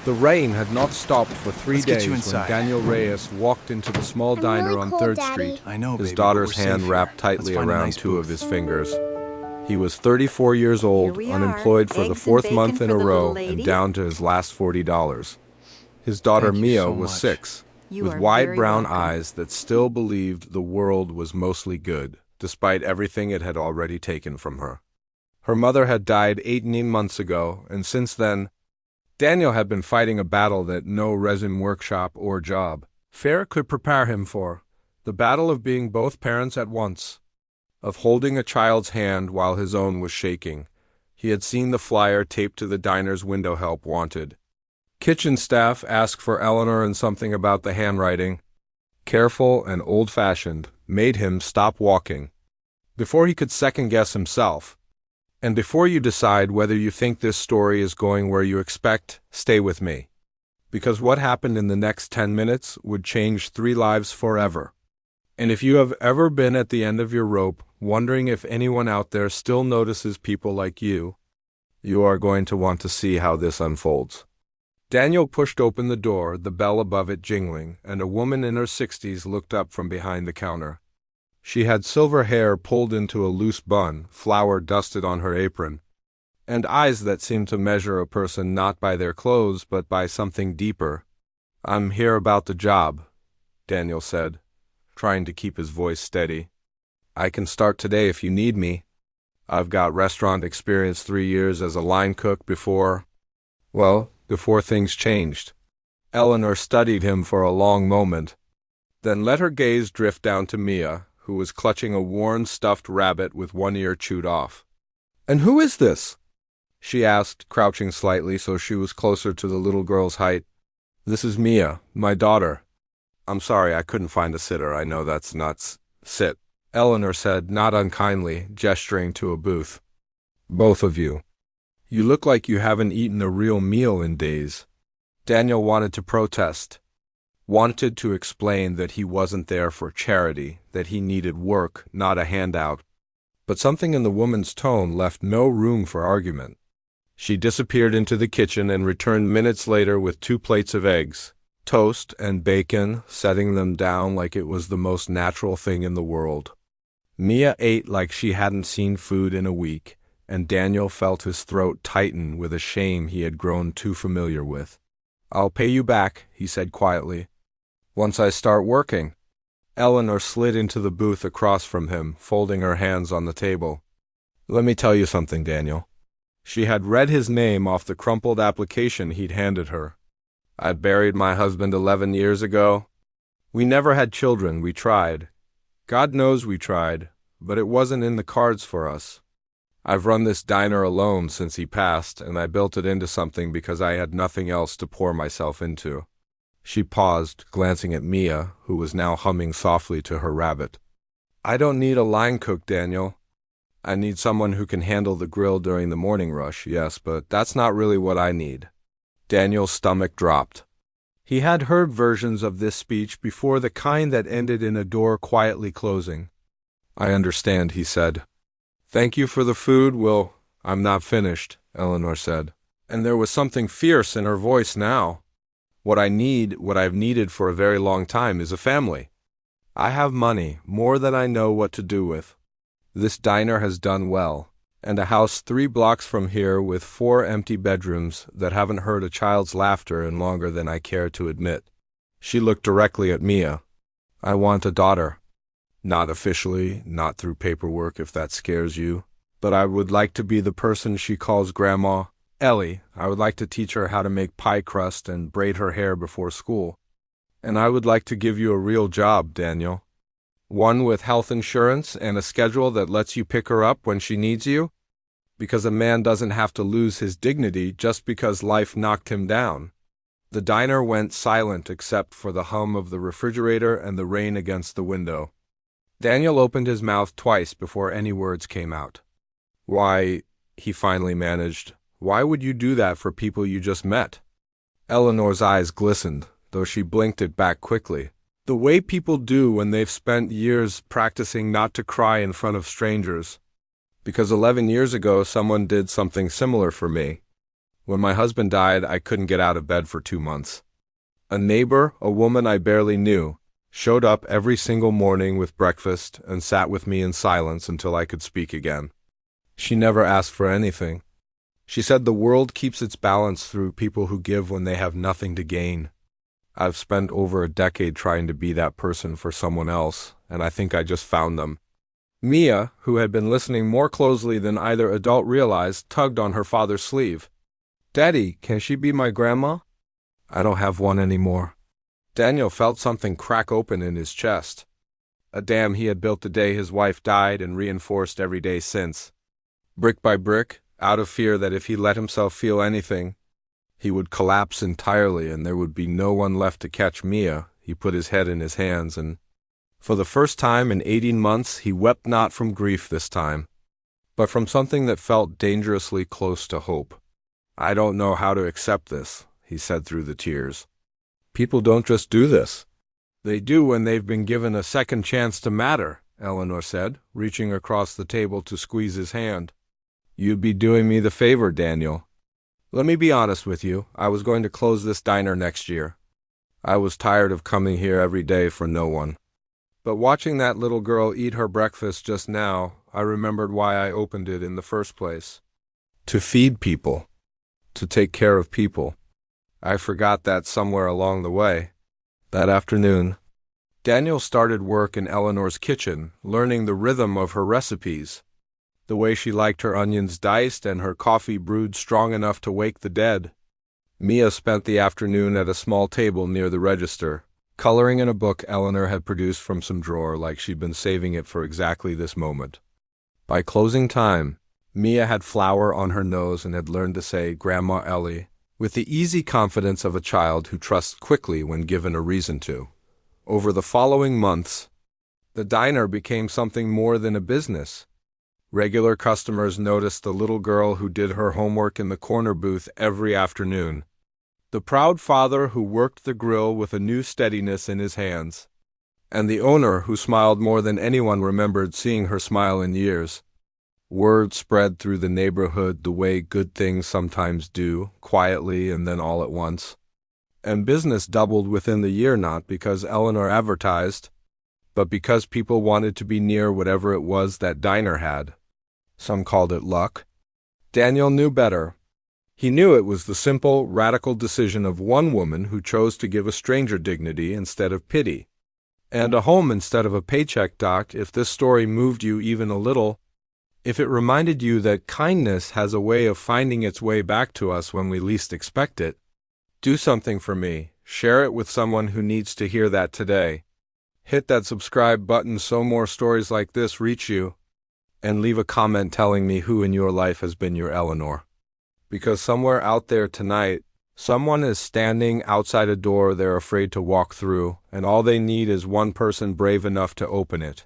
The rain had not stopped for 3 Let's get days you when inside. Daniel Reyes walked into the small I'm diner really on cold, 3rd Daddy. Street, I know, his baby, daughter's but we're safe hand here. wrapped tightly Let's find a around nice 2 of booth. his fingers. He was 34 years Here old, we are. unemployed for the Eggs and 4th bacon month in for a the little row, and lady. down to his last $40. His daughter Thank you Mia so was much. 6, You with are wide very brown welcome. eyes that still believed the world was mostly good, despite everything it had already taken from her. Her mother had died 18 months ago, and since then, Daniel had been fighting a battle that no resin workshop or job fair could prepare him for, the battle of being both parents at once, of holding a child's hand while his own was shaking. He had seen the flyer taped to the diner's window, help wanted. Kitchen staff asked for Eleanor, and something about the handwriting, careful and old-fashioned, made him stop walking. Before he could second-guess himself, and before you decide whether you think this story is going where you expect, stay with me. Because what happened in the next 10 minutes would change 3 lives forever. And if you have ever been at the end of your rope, wondering if anyone out there still notices people like you are going to want to see how this unfolds. Daniel pushed open the door, the bell above it jingling, and a woman in her 60s looked up from behind the counter. She had silver hair pulled into a loose bun, flour dusted on her apron, and eyes that seemed to measure a person not by their clothes but by something deeper. "I'm here about the job," Daniel said, trying to keep his voice steady. "I can start today if you need me. I've got restaurant experience, 3 years as a line cook before things changed." Eleanor studied him for a long moment, then let her gaze drift down to Mia, who was clutching a worn stuffed rabbit with one ear chewed off. "And who is this?" she asked, crouching slightly so she was closer to the little girl's height. "This is Mia, my daughter. I'm sorry I couldn't find a sitter. I know that's nuts." "Sit," Eleanor said, not unkindly, gesturing to a booth. "Both of you. You look like you haven't eaten a real meal in days." Daniel wanted to protest, wanted to explain that he wasn't there for charity, that he needed work, not a handout. But something in the woman's tone left no room for argument. She disappeared into the kitchen and returned minutes later with 2 plates of eggs, toast, and bacon, setting them down like it was the most natural thing in the world. Mia ate like she hadn't seen food in a week, and Daniel felt his throat tighten with a shame he had grown too familiar with. "I'll pay you back," he said quietly, "once I start working." Eleanor slid into the booth across from him, folding her hands on the table. "Let me tell you something, Daniel." She had read his name off the crumpled application he'd handed her. "I buried my husband 11 years ago. We never had children. We tried. God knows we tried, but it wasn't in the cards for us. I've run this diner alone since he passed, and I built it into something because I had nothing else to pour myself into." She paused, glancing at Mia, who was now humming softly to her rabbit. "I don't need a line cook, Daniel. I need someone who can handle the grill during the morning rush, yes, but that's not really what I need." Daniel's stomach dropped. He had heard versions of this speech before, the kind that ended in a door quietly closing. "I understand," he said. "Thank you for the food. I'm not finished," Eleanor said. And there was something fierce in her voice now. What I've needed for a very long time, is a family. I have money, more than I know what to do with. This diner has done well, and a house 3 blocks from here with 4 empty bedrooms that haven't heard a child's laughter in longer than I care to admit." She looked directly at Mia. "I want a daughter. Not officially, not through paperwork if that scares you, but I would like to be the person she calls Grandma. Ellie. I would like to teach her how to make pie crust and braid her hair before school. And I would like to give you a real job, Daniel. One with health insurance and a schedule that lets you pick her up when she needs you. Because a man doesn't have to lose his dignity just because life knocked him down." The diner went silent except for the hum of the refrigerator and the rain against the window. Daniel opened his mouth twice before any words came out. "Why," he finally managed, "why would you do that for people you just met?" Eleanor's eyes glistened, though she blinked it back quickly. "The way people do when they've spent years practicing not to cry in front of strangers. Because 11 years ago someone did something similar for me. When my husband died, I couldn't get out of bed for 2 months. A neighbor, a woman I barely knew, showed up every single morning with breakfast and sat with me in silence until I could speak again. She never asked for anything. She said the world keeps its balance through people who give when they have nothing to gain. I've spent over a decade trying to be that person for someone else, and I think I just found them. Mia, who had been listening more closely than either adult realized, tugged on her father's sleeve. "Daddy, can she be my grandma?" "I don't have one anymore." Daniel felt something crack open in his chest. A dam he had built the day his wife died and reinforced every day since. Brick by brick, out of fear that if he let himself feel anything, he would collapse entirely and there would be no one left to catch Mia, he put his head in his hands and, for the first time in 18 months, he wept not from grief this time, but from something that felt dangerously close to hope. "I don't know how to accept this," he said through the tears. "People don't just do this. They do when they've been given a second chance to matter," Eleanor said, reaching across the table to squeeze his hand. "You'd be doing me the favor, Daniel. Let me be honest with you, I was going to close this diner next year. I was tired of coming here every day for no one. But watching that little girl eat her breakfast just now, I remembered why I opened it in the first place. To feed people. To take care of people. I forgot that somewhere along the way." That afternoon, Daniel started work in Eleanor's kitchen, learning the rhythm of her recipes, the way she liked her onions diced and her coffee brewed strong enough to wake the dead. Mia spent the afternoon at a small table near the register, coloring in a book Eleanor had produced from some drawer like she'd been saving it for exactly this moment. By closing time, Mia had flour on her nose and had learned to say Grandma Ellie, with the easy confidence of a child who trusts quickly when given a reason to. Over the following months, the diner became something more than a business. Regular customers noticed the little girl who did her homework in the corner booth every afternoon, the proud father who worked the grill with a new steadiness in his hands, and the owner who smiled more than anyone remembered seeing her smile in years. Word spread through the neighborhood the way good things sometimes do, quietly and then all at once. And business doubled within the year, not because Eleanor advertised, but because people wanted to be near whatever it was that diner had. Some called it luck. Daniel knew better. He knew it was the simple, radical decision of one woman who chose to give a stranger dignity instead of pity, and a home instead of a paycheck. Doc, if this story moved you even a little, if it reminded you that kindness has a way of finding its way back to us when we least expect it, do something for me. Share it with someone who needs to hear that today. Hit that subscribe button so more stories like this reach you, and leave a comment telling me who in your life has been your Eleanor. Because somewhere out there tonight, someone is standing outside a door they're afraid to walk through, and all they need is one person brave enough to open it.